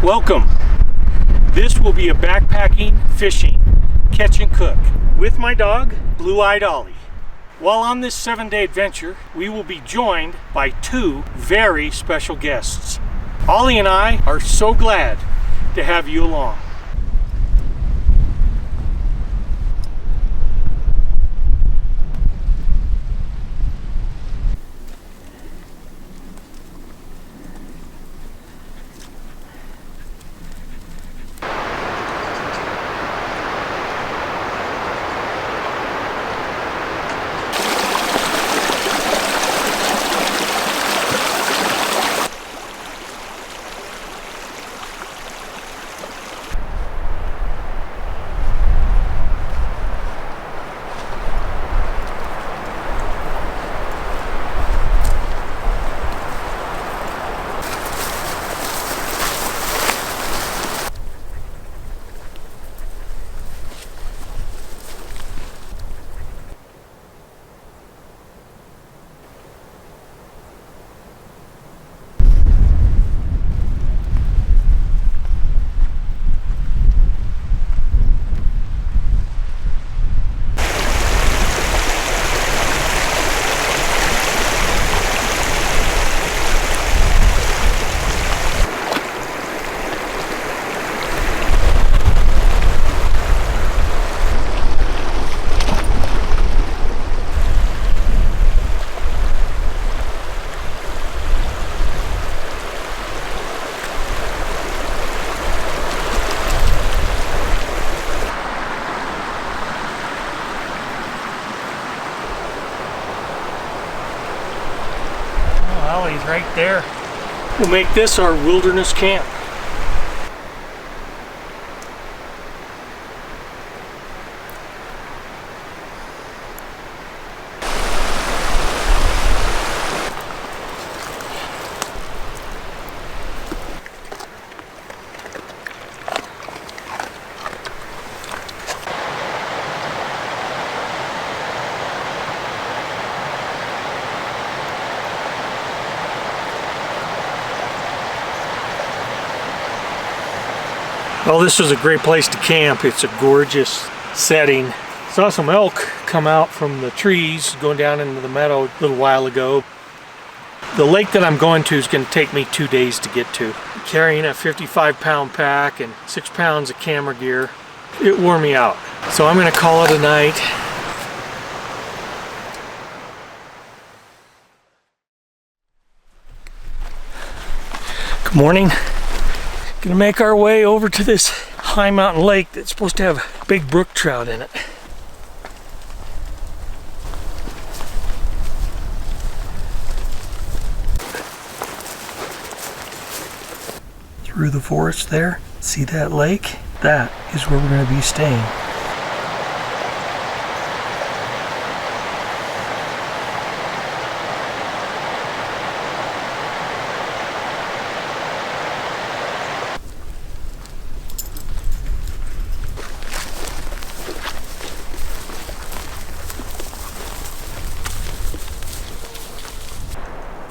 Welcome. This will be a backpacking, fishing, catch and cook with my dog, Blue-Eyed Ollie. While on this 7-day adventure, we will be joined by two very special guests. Ollie and I are so glad to have you along. Ollie's right there. We'll make this our wilderness camp. Well, this is a great place to camp. It's a gorgeous setting. Saw some elk come out from the trees going down into the meadow a little while ago. The lake that I'm going to is going to take me 2 days to get to. Carrying a 55-pound pack and 6 pounds of camera gear, it wore me out. So I'm going to call it a night. Good morning. Gonna make our way over to this high mountain lake that's supposed to have big brook trout in it. Through the forest there, see that lake? That is where we're gonna be staying.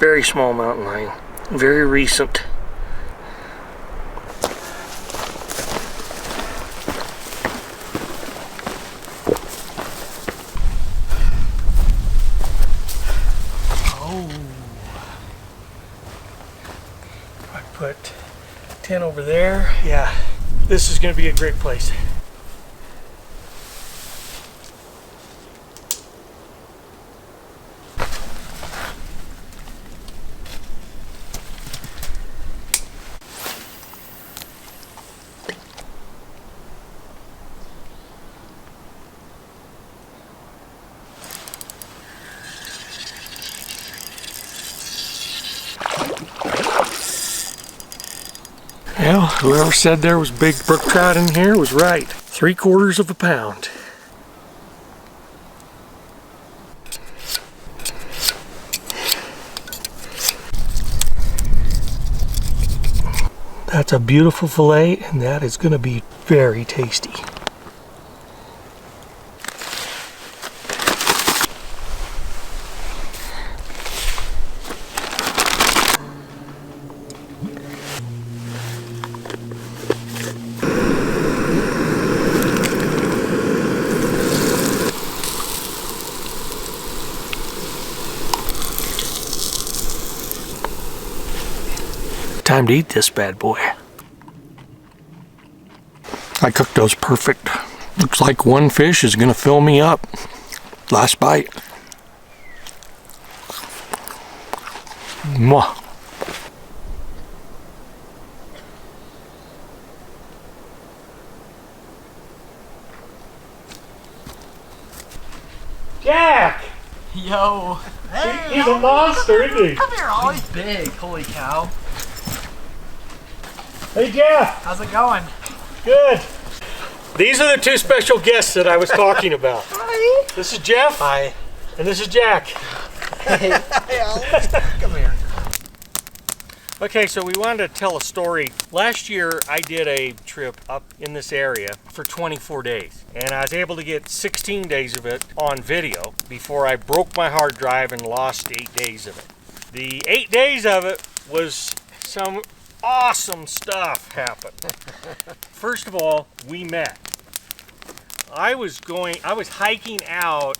Very small mountain lion, very recent. Oh, I put tent over there. Yeah, this is going to be a great place. Well, whoever said there was big brook trout in here was right. 3/4 of a pound. That's a beautiful fillet, and that is going to be very tasty. time to eat this bad boy. I cooked those perfect. Looks like one fish is gonna fill me up. Last bite. Mwah. Jack! Yo! Hey, He's a monster, isn't he? come here, Ollie. He's big, holy cow. Hey, Jeff! How's it going? Good. These are the two special guests that I was talking about. Hi. This is Jeff. Hi. And this is Jack. Hey, Ollie. Come here. Okay, so we wanted to tell a story. Last year, I did a trip up in this area for 24 days. And I was able to get 16 days of it on video before I broke my hard drive and lost 8 days of it. The 8 days of it was some awesome stuff happened. First of all, we met. I was hiking out,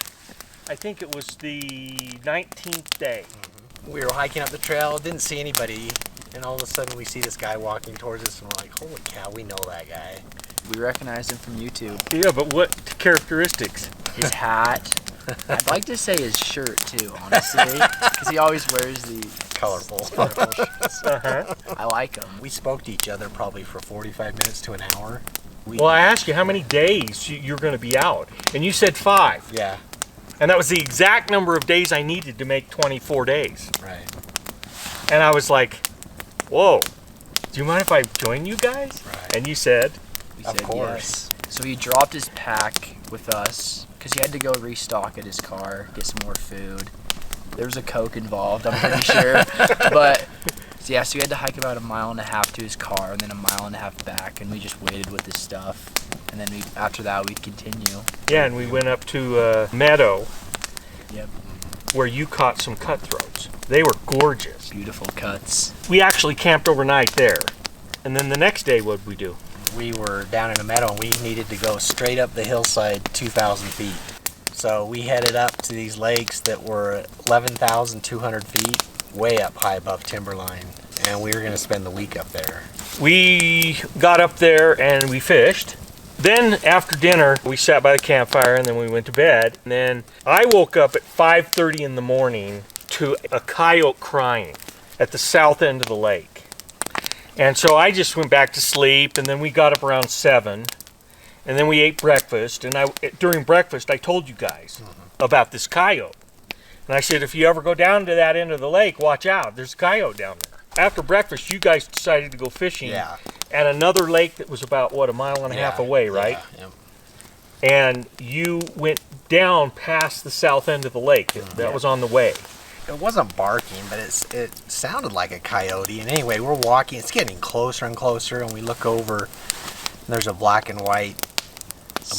I think it was the 19th day. We were hiking up the trail, didn't see anybody, and all of a sudden we see this guy walking towards us, and we're like, holy cow, we know that guy. We recognized him from YouTube. Yeah, but what characteristics? His hat. I'd like to say his shirt too, honestly, because he always wears the Colorful. shirts. Uh-huh. I like him. We spoke to each other probably for 45 minutes to an hour. Well, I asked you how many days you're going to be out, and you said 5. Yeah, And that was the exact number of days I needed to make 24 days. right. And I was like, whoa, do you mind if I join you guys? Right. And you said, We Of said course. yes. So he dropped his pack with us because he had to go restock at his car, get some more food. There was a Coke involved, I'm pretty sure. But so yeah, so we had to hike about 1.5 miles to his car and then 1.5 miles back, and we just waited with his stuff. And then after that, we'd continue. yeah, and we went up to a meadow Yep. where you caught some cutthroats. They were gorgeous. Beautiful cuts. We actually camped overnight there. And then the next day, what'd we do? We were down in a meadow, and we needed to go straight up the hillside 2,000 feet. So we headed up to these lakes that were 11,200 feet, way up high above timberline, and we were going to spend the week up there. We got up there and we fished. Then after dinner, we sat by the campfire and then we went to bed. And then I woke up at 5:30 in the morning to a coyote crying at the south end of the lake. And so I just went back to sleep, and then we got up around 7. And then we ate breakfast, and during breakfast I told you guys about this coyote. And I said, if you ever go down to that end of the lake, watch out, there's a coyote down there. After breakfast, you guys decided to go fishing Yeah. at another lake that was about, what, 1.5 miles away, right? Yeah. And you went down past the south end of the lake. That was on the way. It wasn't barking, but it sounded like a coyote. And anyway, we're walking. It's getting closer and closer, and we look over. And there's a black and white.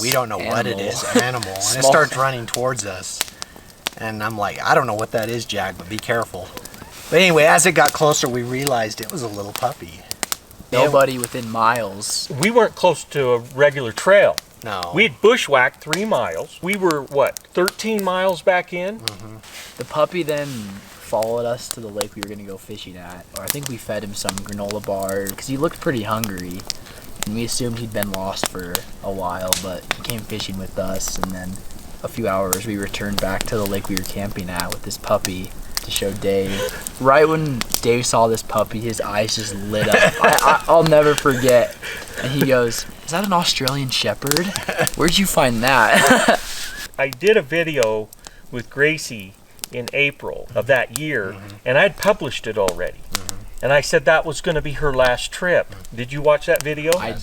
We don't know what it is. Animal, and it Small. starts running towards us. And I'm like, I don't know what that is, Jack, but be careful. But anyway, as it got closer, we realized it was a little puppy. Nobody within miles. We weren't close to a regular trail. No. We had bushwhacked 3 miles. We were, what, 13 miles back in? The puppy then followed us to the lake we were going to go fishing at. Or I think we fed him some granola bars because he looked pretty hungry. And we assumed he'd been lost for a while, but he came fishing with us. And then a few hours, we returned back to the lake we were camping at with this puppy to show Dave. Right when Dave saw this puppy, his eyes just lit up. I'll never forget. And he goes, "Is that an Australian Shepherd? Where'd you find that?" I did a video with Gracie in April of that year, and I'd published it already. And I said that was going to be her last trip. Did you watch that video? I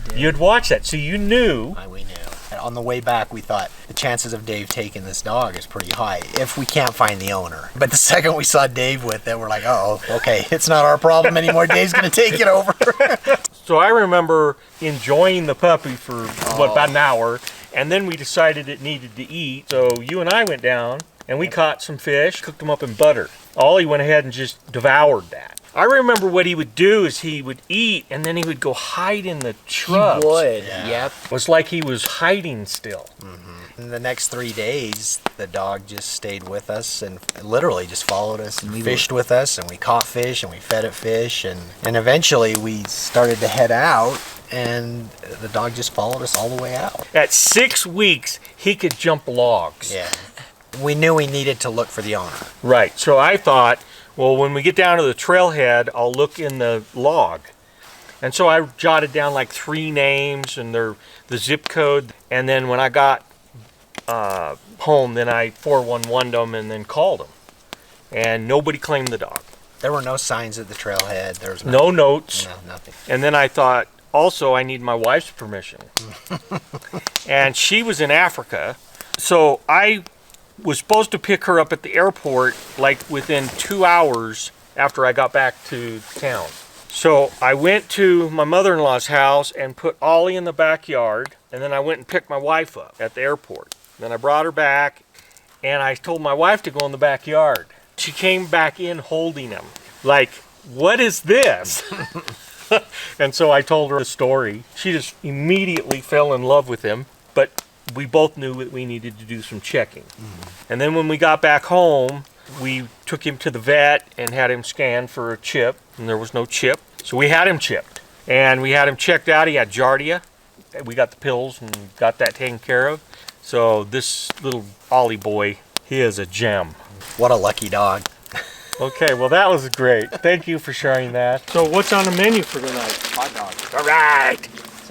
did. You'd watch that, so you knew. We knew. And on the way back, we thought the chances of Dave taking this dog is pretty high if we can't find the owner. But the second we saw Dave with it, we're like, oh, okay, it's not our problem anymore. Dave's going to take it over. So I remember enjoying the puppy for, about an hour, and then we decided it needed to eat. So you and I went down, and we caught some fish, cooked them up in butter. Ollie went ahead and just devoured that. I remember what he would do is he would eat, and then he would go hide in the shrubs. He would, Yeah. yep. It was like he was hiding still. In the next 3 days, the dog just stayed with us and literally just followed us and fished with us, and we caught fish and we fed it fish, and eventually we started to head out, and the dog just followed us all the way out. At 6 weeks, he could jump logs. Yeah. We knew we needed to look for the owner. Right. So I thought, well, when we get down to the trailhead, I'll look in the log. And so I jotted down like 3 names and the zip code. And then when I got home, then I 411'd them and then called them. And nobody claimed the dog. There were no signs at the trailhead. There was no notes. No, nothing. And then I thought, also, I need my wife's permission. And she was in Africa. So I was supposed to pick her up at the airport like within 2 hours after I got back to town. So I went to my mother-in-law's house and put Ollie in the backyard, and then I went and picked my wife up at the airport. Then I brought her back, and I told my wife to go in the backyard. She came back in holding him. Like, what is this? And so I told her the story. She just immediately fell in love with him, but we both knew that we needed to do some checking. And then when we got back home, we took him to the vet and had him scanned for a chip, and there was no chip. So we had him chipped, and we had him checked out. He had Giardia. We got the pills and got that taken care of. So this little Ollie boy, he is a gem. What a lucky dog. Okay, well that was great. Thank you for sharing that. So what's on the menu for tonight? Hot dog. All right.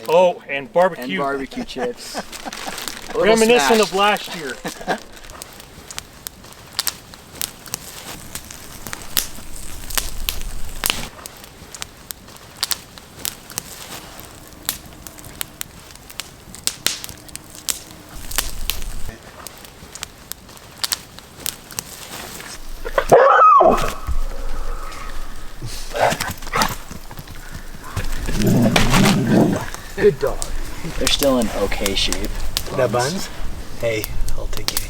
Oh, and barbecue. And barbecue chips. Reminiscent of last year. Good dog. They're still in okay shape. The buns? Hey, I'll take it.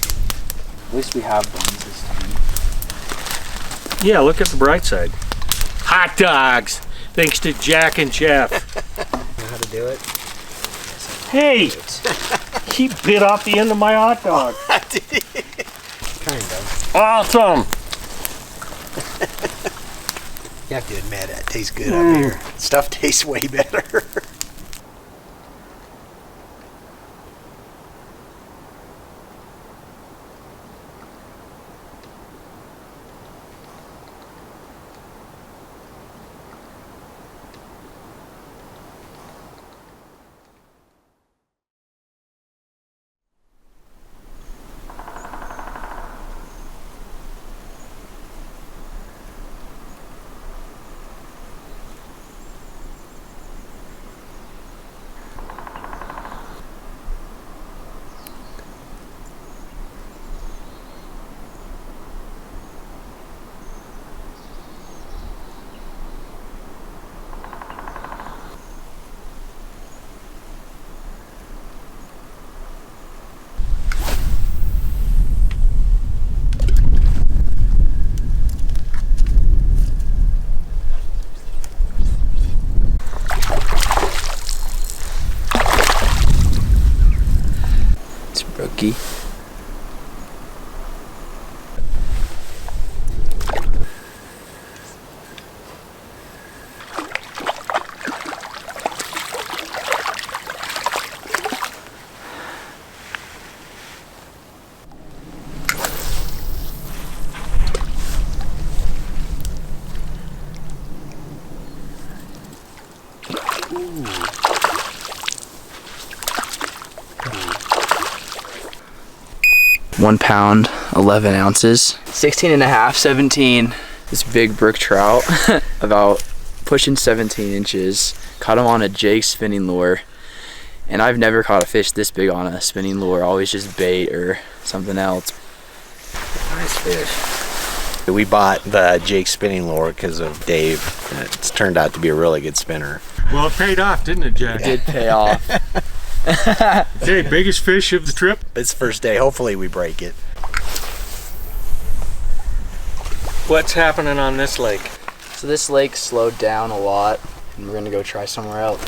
At least we have buns this time. Yeah, look at the bright side. Hot dogs, thanks to Jack and Jeff. Know how to do it? Hey, he bit off the end of my hot dog. Kind of. Awesome. You have to admit it tastes good up here. Stuff tastes way better. Rookie. Ooh. 1 pound, 11 ounces. 16 and a half, 17. This big brook trout, about pushing 17 inches. Caught him on a jig spinning lure. And I've never caught a fish this big on a spinning lure, always just bait or something else. Nice fish. We bought the jig spinning lure because of Dave. It's turned out to be a really good spinner. Well, it paid off, didn't it, Jack? It did pay off. Okay, biggest fish of the trip. It's first day. Hopefully we break it. What's happening on this lake? So this lake slowed down a lot, and we're gonna go try somewhere else.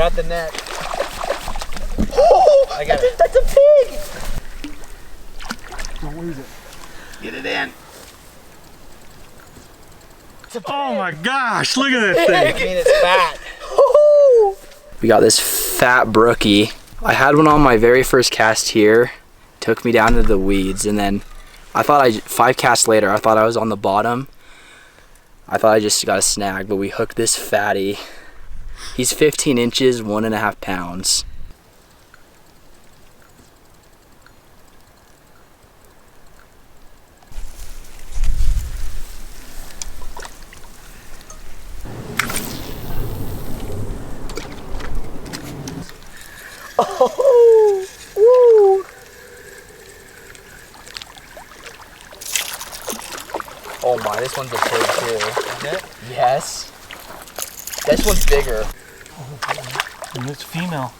Grab the net. Oh, I got it. That's a pig. Don't lose it. Get it in. Oh my gosh, look at that I thing. mean, it's fat. We got this fat brookie. I had one on my very first cast here. Took me down into the weeds, and then I thought 5 casts later, I thought I was on the bottom. I thought I just got a snag, but we hooked this fatty. He's 15 inches, 1.5 pounds. Oh, woo. Oh my, this one's a pig too. Isn't it? Yes. This one's bigger. And it's female.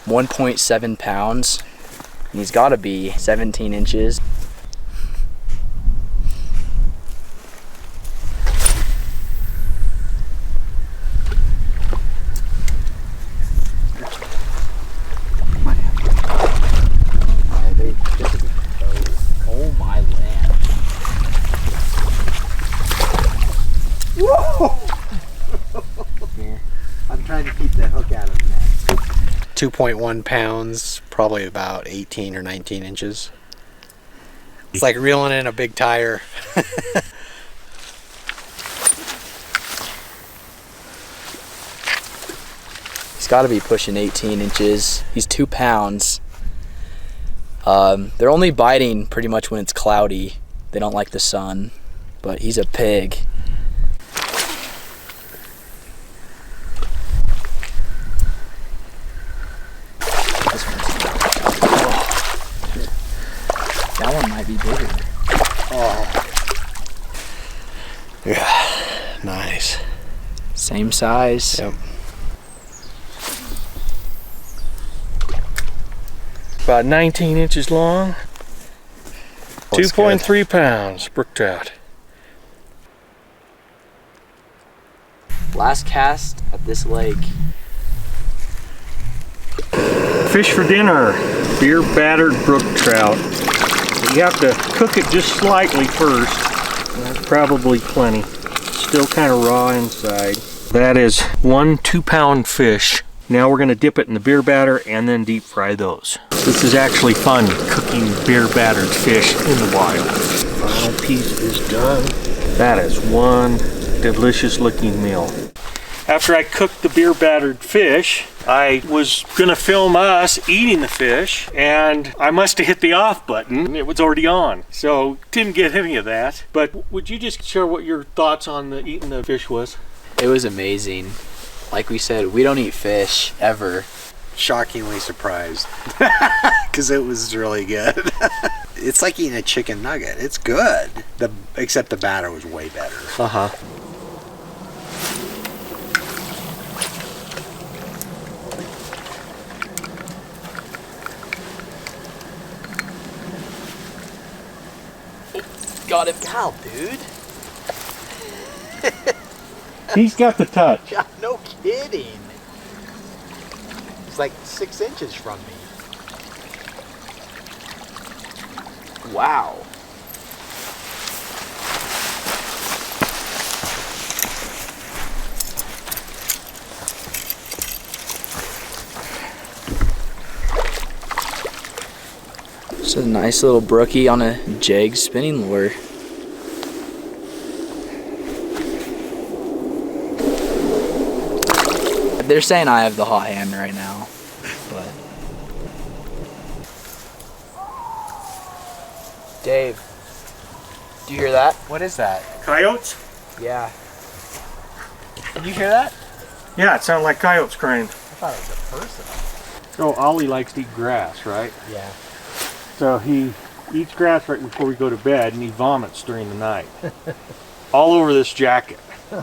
1.7 pounds. And he's got to be 17 inches. Oh my land. Whoa! I'm trying to keep the hook out of the net. 2.1 pounds, probably about 18 or 19 inches. It's like reeling in a big tire. He's got to be pushing 18 inches. He's 2 pounds. They're only biting pretty much when it's cloudy. They don't like the sun, but he's a pig. That one might be bigger. Oh. Yeah, nice. Same size. Yep. About 19 inches long. Looks 2.3 pounds, brook trout. Last cast at this lake. Fish for dinner, beer battered brook trout. You have to cook it just slightly first. That's probably plenty. Still kind of raw inside. That is 1 2-pound fish. Now we're going to dip it in the beer batter and then deep fry those. This is actually fun, cooking beer battered fish in the wild. Final piece is done. That is one delicious looking meal. After I cooked the beer battered fish, I was gonna film us eating the fish, and I must have hit the off button. It was already on, so didn't get any of that. But would you just share what your thoughts on the eating the fish was? It was amazing. Like we said, we don't eat fish ever. Shockingly surprised because it was really good. It's like eating a chicken nugget. It's good. Except the batter was way better. Uh-huh. Got him. Cal, dude. He's got the touch. No kidding. It's like 6 inches from me. Wow. Just a nice little brookie on a jig spinning lure. They're saying I have the hot hand right now, but Dave, do you hear that? What is that? Coyotes? Yeah. Did you hear that? Yeah, it sounded like coyotes crying. I thought it was a person. So Ollie likes to eat grass, right? Yeah. So he eats grass right before we go to bed, and he vomits during the night. All over this jacket. Oh,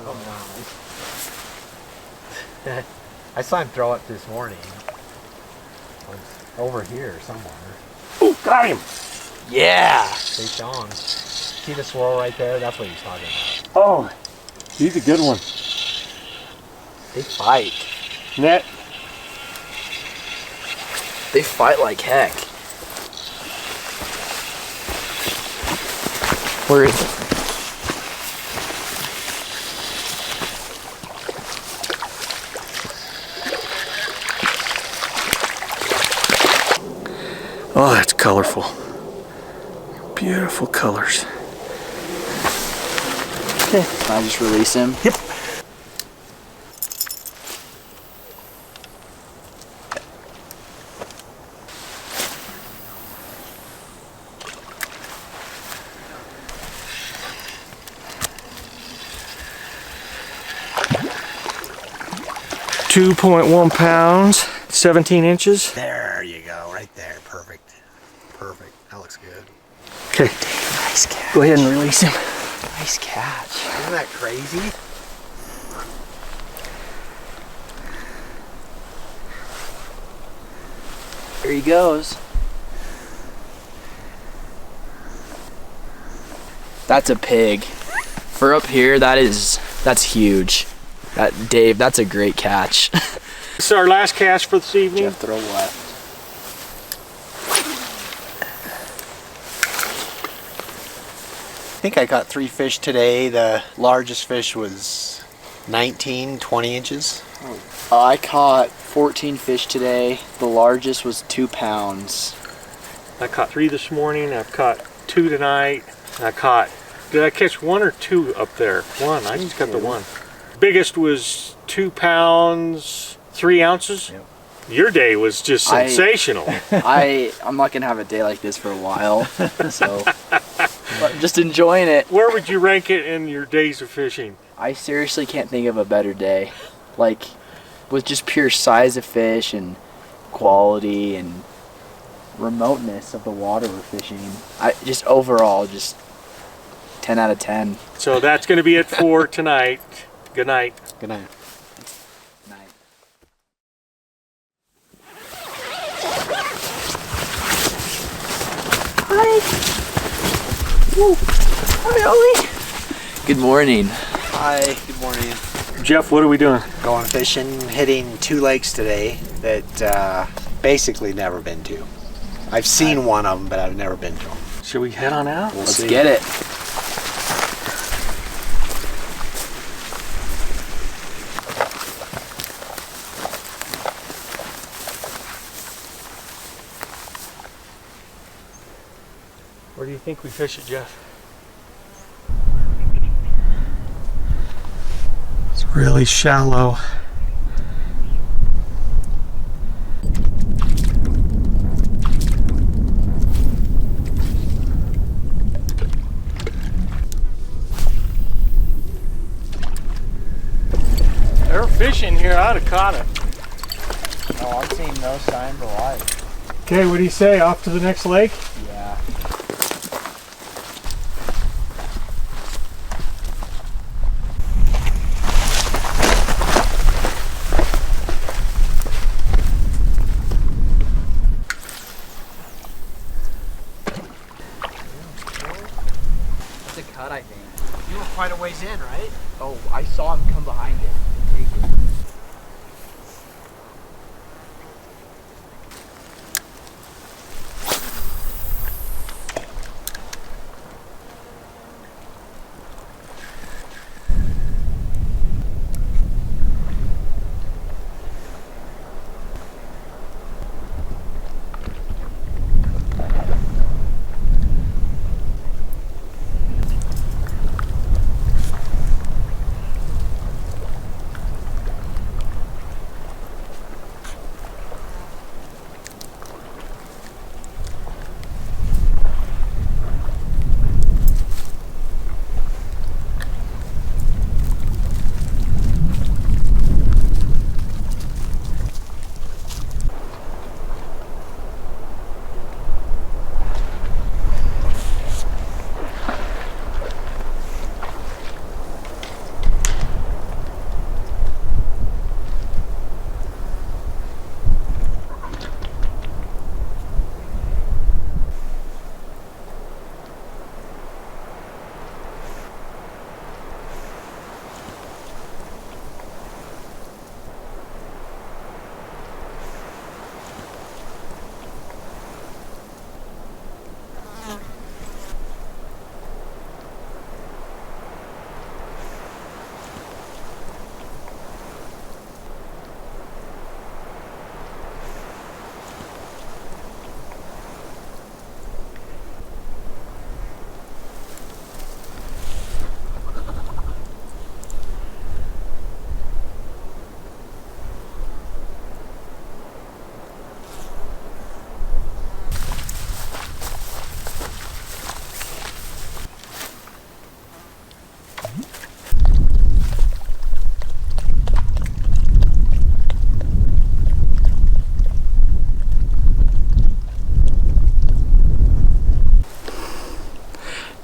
no. I saw him throw it this morning. It was over here somewhere. Ooh, got him! Yeah. They shone. See the swirl right there? That's what he's talking about. Oh, he's a good one. They fight. Net. They fight like heck. Where is it? Oh, that's colorful. Beautiful colors. Okay. Can I just release him? Yep. £2.1, 17 inches. There you go, right there. Perfect. Perfect. That looks good. Okay. Nice catch. Go ahead and release him. Nice catch. Isn't that crazy? There he goes. That's a pig. For up here, that's huge. Dave, that's a great catch. This is our last cast for this evening. Jeff, throw left. I think I caught 3 fish today. The largest fish was 19, 20 inches. I caught 14 fish today. The largest was 2 pounds. I caught 3 this morning. I've caught 2 tonight. Did I catch 1 or 2 up there? 1. I just got the 1. Biggest was 2 pounds, 3 ounces. Yep. Your day was just sensational. I'm not gonna have a day like this for a while, so I'm just enjoying it. Where would you rank it in your days of fishing? I seriously can't think of a better day. Like, with just pure size of fish and quality and remoteness of the water we're fishing. Just overall, just 10 out of 10. So that's going to be it for tonight. Good night. Good night. Night. Hi. Woo. Hi, Ollie. Good morning. Hi, good morning. Jeff, what are we doing? Going fishing, hitting 2 lakes today that basically never been to. I've seen one of them, but I've never been to them. Should we head on out? We'll Let's see. get it. Where do you think we fish it, Jeff? It's really shallow. They're fishing here. I'd have caught it. No, I'm seeing no signs of life. Okay, what do you say? Off to the next lake? Yeah. That's a cut, I think. You were quite a ways in, right? Oh, I saw him come behind it and take it.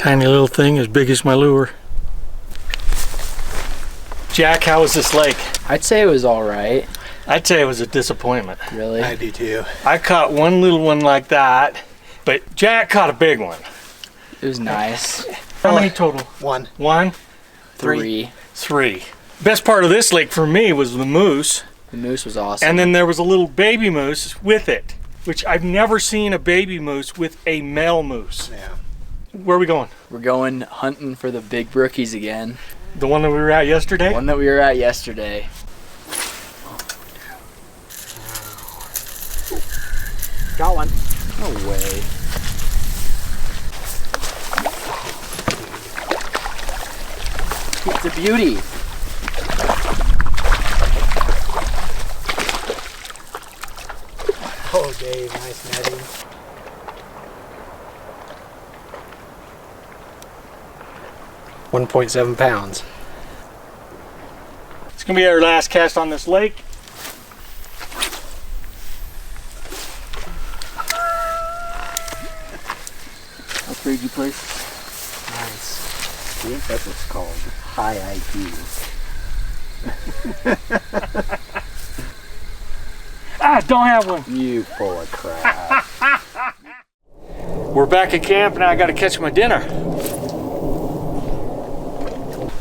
Tiny little thing as big as my lure. Jack, how was this lake? I'd say it was all right. I'd say it was a disappointment. Really? I do too. I caught one little one like that, but Jack caught a big one. It was nice. How many total? One. One? Three. Three. Best part of this lake for me was the moose. The moose was awesome. And then there was a little baby moose with it, which I've never seen a baby moose with a male moose. Yeah. Where are we going? We're going hunting for the big brookies again. The one that we were at yesterday? The one that we were at yesterday. Got one. No way. It's a beauty. Oh, Dave, nice netting. £1.7. It's gonna be our last cast on this lake. How big you place? Nice. I think that's what's called high IQ. Ah, don't have one. You full of crap. We're back at camp and I gotta catch my dinner.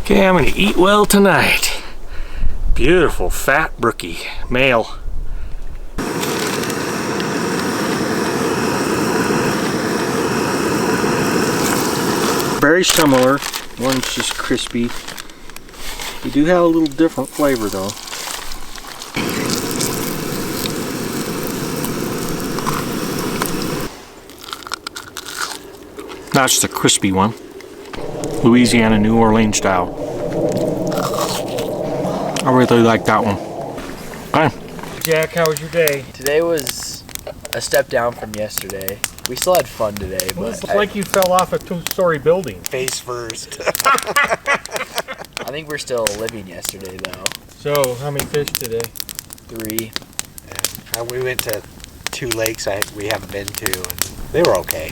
Okay, I'm gonna eat well tonight. Beautiful fat brookie, male. Very similar, one's just crispy. They do have a little different flavor though. That's the crispy one. Louisiana, New Orleans style. I really like that one. Okay. Jack, how was your day? Today was a step down from yesterday. We still had fun today, Well, but it's like you fell off a two-story building. Face first. I think we're still living yesterday though. So, how many fish today? 3. And we went to 2 lakes we haven't been to, and they were okay.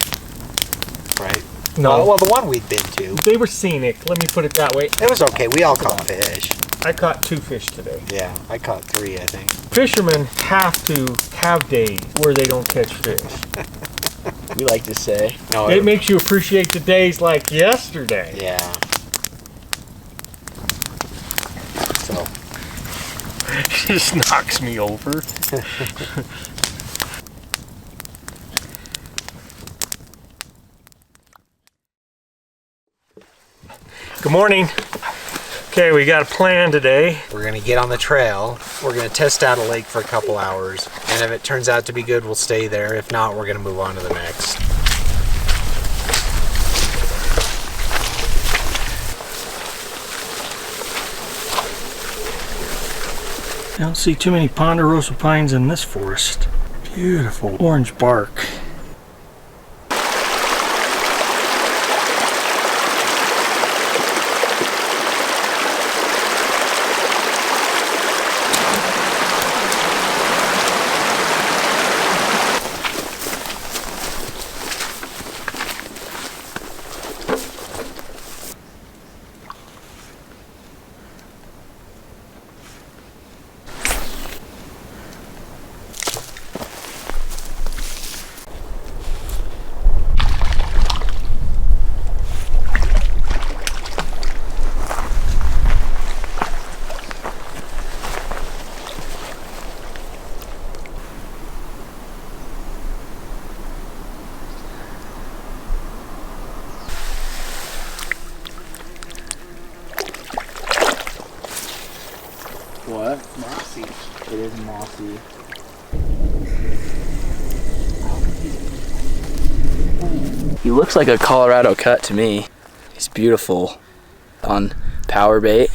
Right? No. Well, the one we'd been to, They were scenic, let me put it that way. it was okay. We all caught fish. I caught 2 fish today. Yeah, I caught 3, I think. Fishermen have to have days where they don't catch fish. We like to say. No, It makes you appreciate the days like yesterday. yeah. So, It just knocks me over. Good morning. Okay, we got a plan today. we're gonna get on the trail. We're gonna test out a lake for a couple hours, and if it turns out to be good, we'll stay there. If not, we're gonna move on to the next. I don't see too many ponderosa pines in this forest. Beautiful orange bark. What? Mossy. It is mossy. He looks like a Colorado cut to me. He's beautiful on power bait.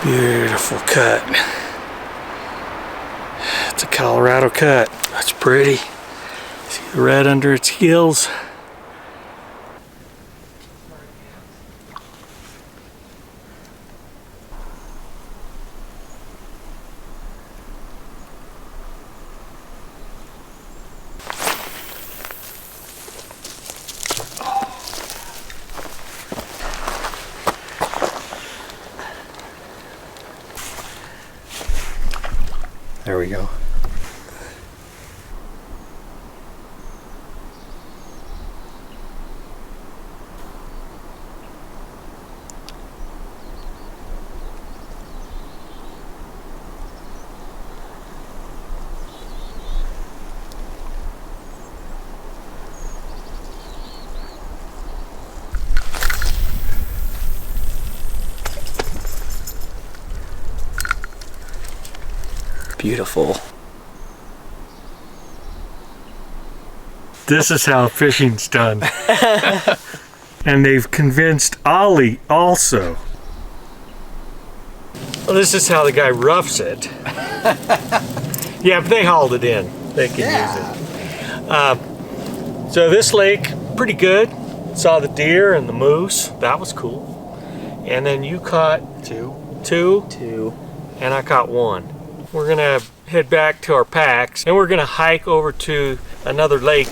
Beautiful cut. It's a Colorado cut. That's pretty. See the red under its gills. There we go. Beautiful. This is how fishing's done. And they've convinced Ollie also. Well, this is how the guy roughs it. Yeah, but they hauled it in. They can use it. So this lake, pretty good. Saw the deer and the moose. That was cool. And then you caught two, and I caught one. We're gonna head back to our packs and we're gonna hike over to another lake.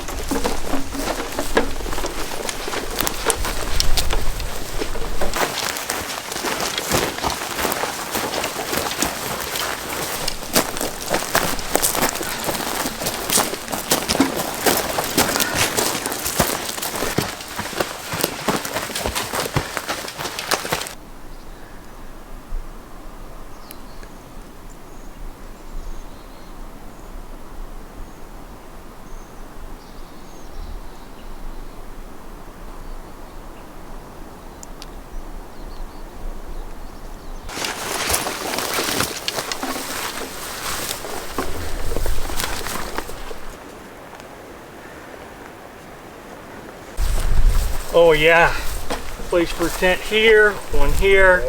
Oh yeah, place for a tent here, one here.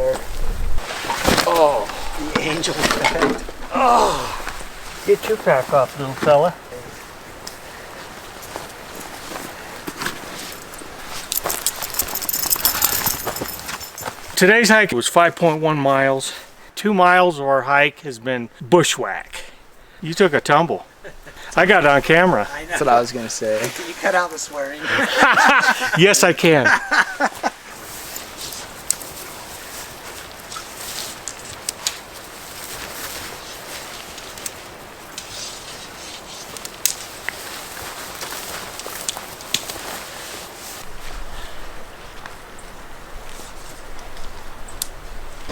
Oh, The angel effect. oh, get your pack off, little fella. Today's hike was 5.1 miles. 2 miles of our hike has been bushwhack. You took a tumble. I got it on camera. I know. That's what I was gonna say. Can you cut out the swearing? Yes, I can.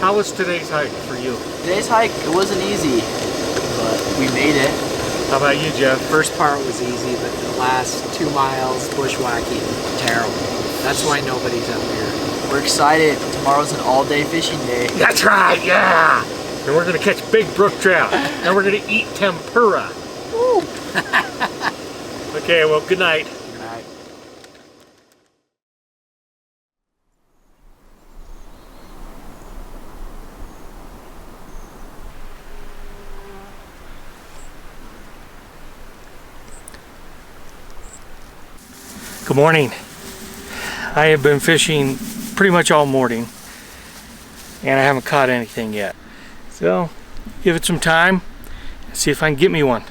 How was today's hike for you? Today's hike, it wasn't easy, but we made it. How about you, Jeff? First part was easy, but the last 2 miles bushwhacking, terrible. That's why nobody's up here. We're excited. Tomorrow's an all-day fishing day. That's right, yeah! And we're gonna catch big brook trout. And we're gonna eat tempura. Woo. Okay, well, good night. Good night. Good morning. I have been fishing pretty much all morning and I haven't caught anything yet. So, give it some time, see if I can get me one.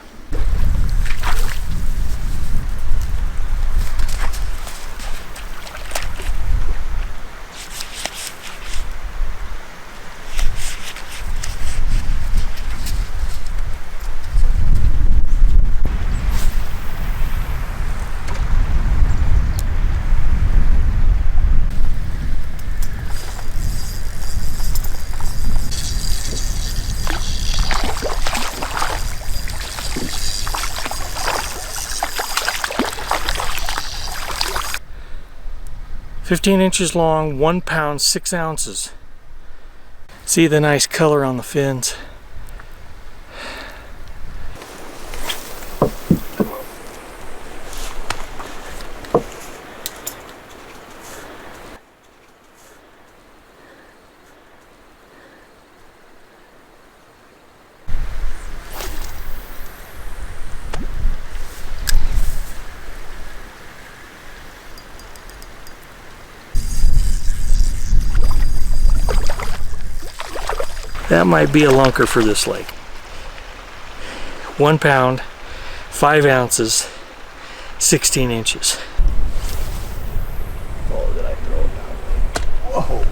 "15 inches long, 1 pound, 6 ounces. See the nice color on the fins. That might be a lunker for this lake. 1 pound, 5 ounces, 16 inches. Oh, did I throw it down? Whoa.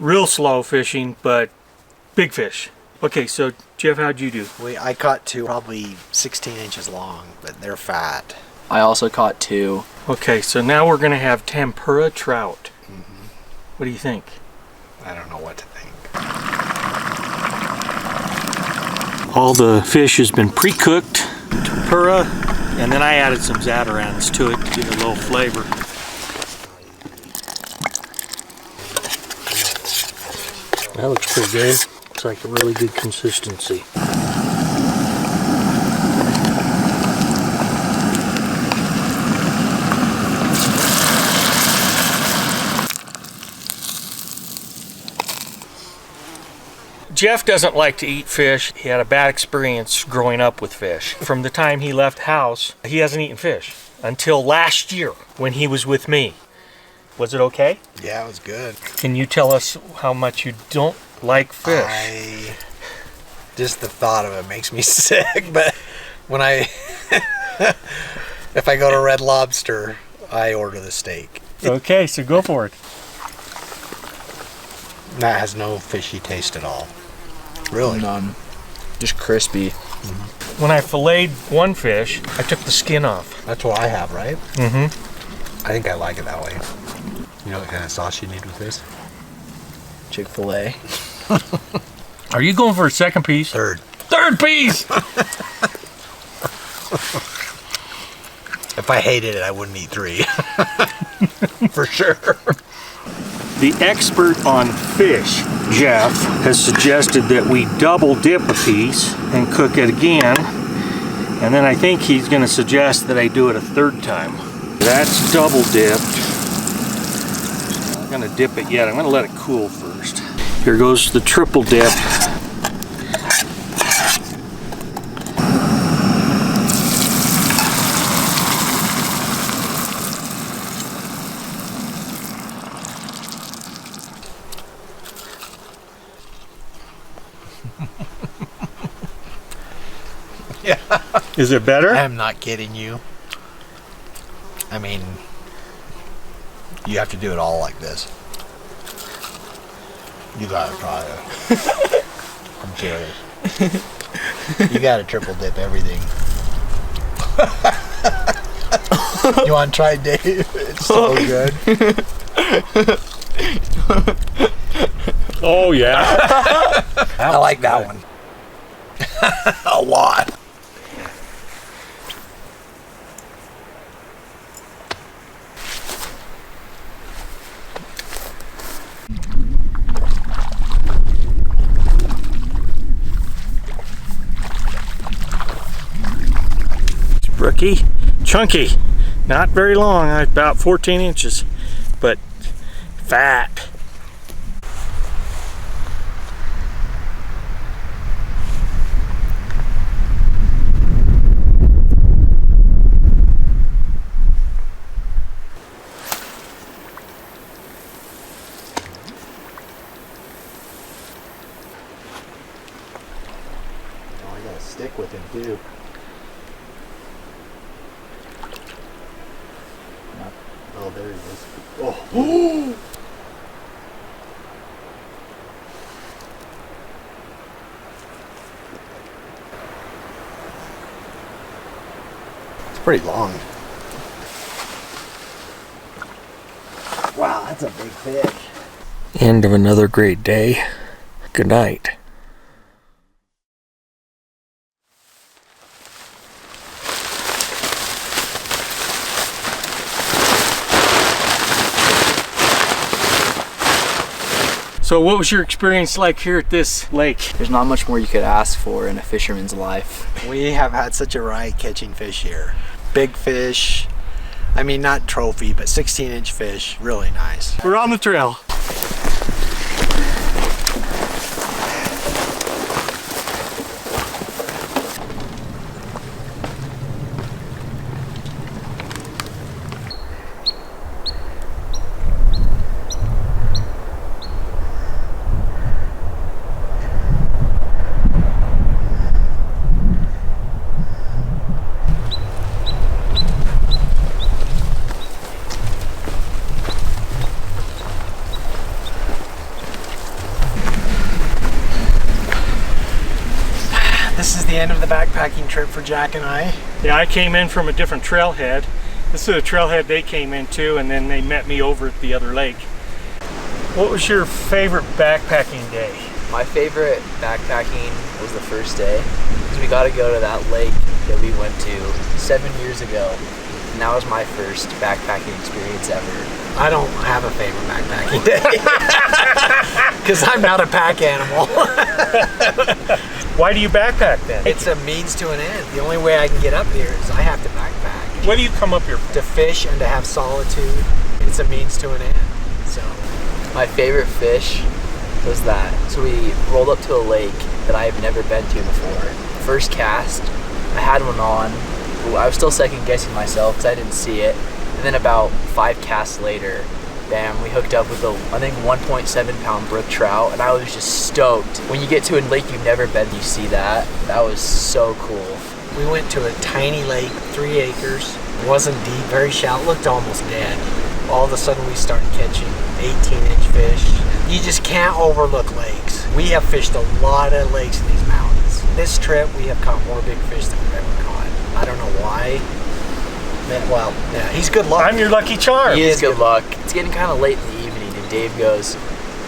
real slow fishing, but big fish. Okay, so Jeff, how'd you do? I caught two probably 16 inches long, but they're fat. I also caught 2. Okay, so now we're gonna have tempura trout. What do you think? I don't know what to think. All the fish has been pre-cooked, tempura, and then I added some zatarans to it to give it a little flavor. That looks pretty good. Looks like a really good consistency. Jeff doesn't like to eat fish. He had a bad experience growing up with fish. From the time he left house, he hasn't eaten fish until last year when he was with me. Was it okay? Yeah, it was good. Can you tell us how much you don't like fish? Just the thought of it makes me sick, but when if I go to Red Lobster, I order the steak. Okay, so go for it. That has no fishy taste at all. Really? None. Just crispy. When I filleted one fish, I took the skin off. That's what I have, right? Mm-hmm. I think I like it that way. You know what kind of sauce you need with this? Chick-fil-A. Are you going for a second piece? Third. Third piece! If I hated it, I wouldn't eat 3. For sure. The expert on fish, Jeff, has suggested that we double dip a piece and cook it again. And then I think he's going to suggest that I do it a third time. That's double dipped. I'm not going to dip it yet. I'm going to let it cool first. Here goes the triple dip. Yeah. Is it better? I am not kidding you. I mean, you have to do it all like this. You gotta try it. I'm serious. You gotta triple dip everything. You want to try it, Dave? It's so good. Oh yeah. I like that one. A lot. Brookie, chunky, not very long, about 14 inches, but fat. Oh, I gotta stick with him too. Oh, there he is. Oh. It's pretty long. Wow, that's a big fish. End of another great day. Good night. So what was your experience like here at this lake? There's not much more you could ask for in a fisherman's life. We have had such a ride catching fish here. Big fish. I mean, not trophy, but 16-inch fish. Really nice. We're on the trail. This is the end of the backpacking trip for Jack and I. Yeah, I came in from a different trailhead. This is a trailhead they came into, and then they met me over at the other lake. What was your favorite backpacking day? My favorite backpacking was the first day, because we got to go to that lake that we went to 7 years ago. And that was my first backpacking experience ever. I don't have a favorite backpacking day because I'm not a pack animal. Why do you backpack then? It's a means to an end. The only way I can get up here is I have to backpack. What do you come up here for? To fish and to have solitude. It's a means to an end. So My favorite fish was that. So we rolled up to a lake that I have never been to before. First cast, I had one on. I was still second guessing myself because I didn't see it. And then about 5 casts later, bam, we hooked up with a, I think, 1.7 pound brook trout, and I was just stoked. When you get to a lake you've never been, you see that. That was so cool. we went to a tiny lake, 3 acres. It wasn't deep, very shallow, looked almost dead. All of a sudden we started catching 18-inch fish. You just can't overlook lakes. We have fished a lot of lakes in these mountains. This trip we have caught more big fish than we've ever caught. I don't know why. Well, yeah, he's good luck. I'm your lucky charm. He is good luck. It's getting kind of late in the evening, and Dave goes,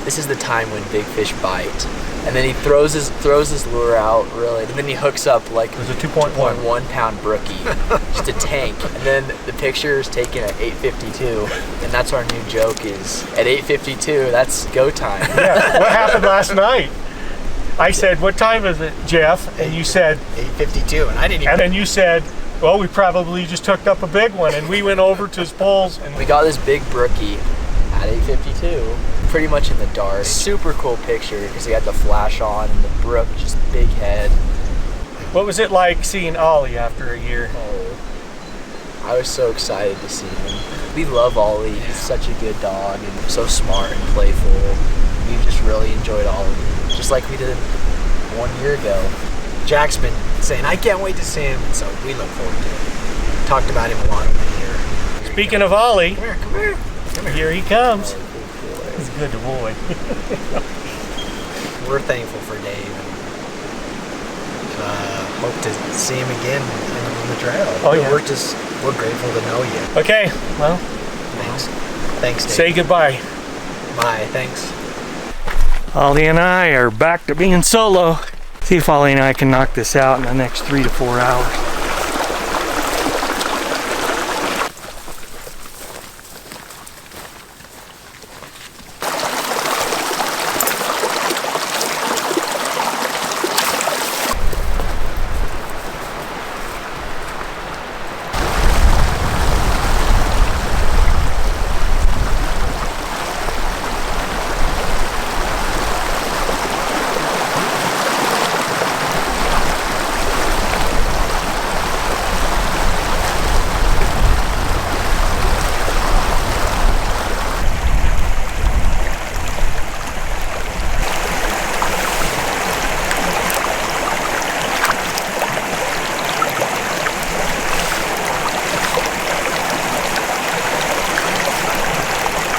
"This is the time when big fish bite." And then he throws his lure out, really, and then he hooks up like It was a 2.1 pound brookie, just a tank. And then the picture is taken at 8:52, and that's our new joke is at 8:52. That's go time. Yeah. What happened last night? I said, "What time is it, Jeff?" And you said 8:52, and I didn't even. And then you said, "Well, we probably just hooked up a big one," and we went over to his poles. And We got this big brookie at 8:52, pretty much in the dark. Super cool picture because he had the flash on and the brook, just big head. what was it like seeing Ollie after a year? Oh, I was so excited to see him. We love Ollie. He's such a good dog and so smart and playful. We just really enjoyed Ollie, just like we did 1 year ago. Jack's been saying, I can't wait to see him, and so we look forward to it. Talked about him a lot over the year. Speaking of Ollie, Come here, come here. Come here. here he comes. He's a good boy. We're thankful for Dave. Hope to see him again on the trail. Oh, yeah. We're grateful to know you. Okay, well, Thanks. Thanks, Dave. say goodbye. Bye. Thanks. Ollie and I are back to being solo. See if Ollie and I can knock this out in the next 3 to 4 hours.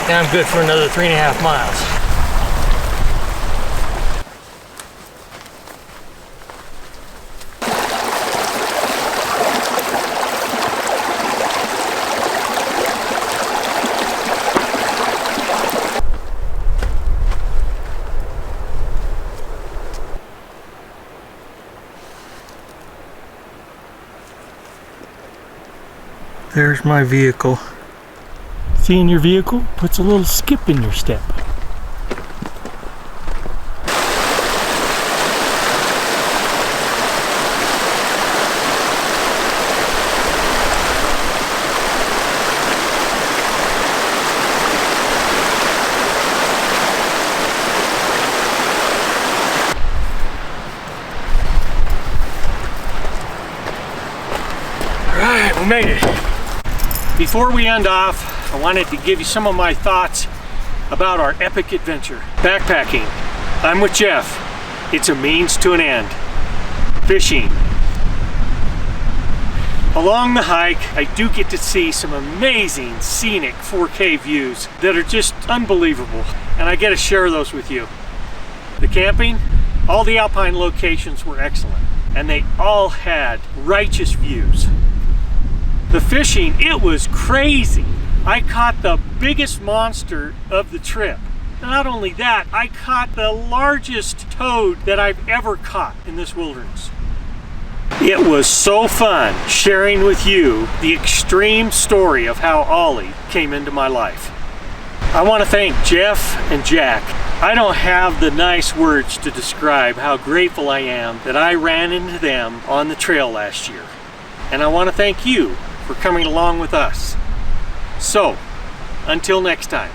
Now I'm good for another 3.5 miles. There's my vehicle. Seeing your vehicle puts a little skip in your step. All right, we made it. Before we end off, I wanted to give you some of my thoughts about our epic adventure. Backpacking. I'm with Jeff. It's a means to an end. Fishing. Along the hike, I do get to see some amazing scenic 4K views that are just unbelievable, and I get to share those with you. The camping, all the alpine locations were excellent. and they all had righteous views. The fishing, it was crazy. I caught the biggest monster of the trip. Not only that, I caught the largest toad that I've ever caught in this wilderness. It was so fun sharing with you the extreme story of how Ollie came into my life. I want to thank Jeff and Jack. I don't have the nice words to describe how grateful I am that I ran into them on the trail last year. And I want to thank you for coming along with us. So, until next time.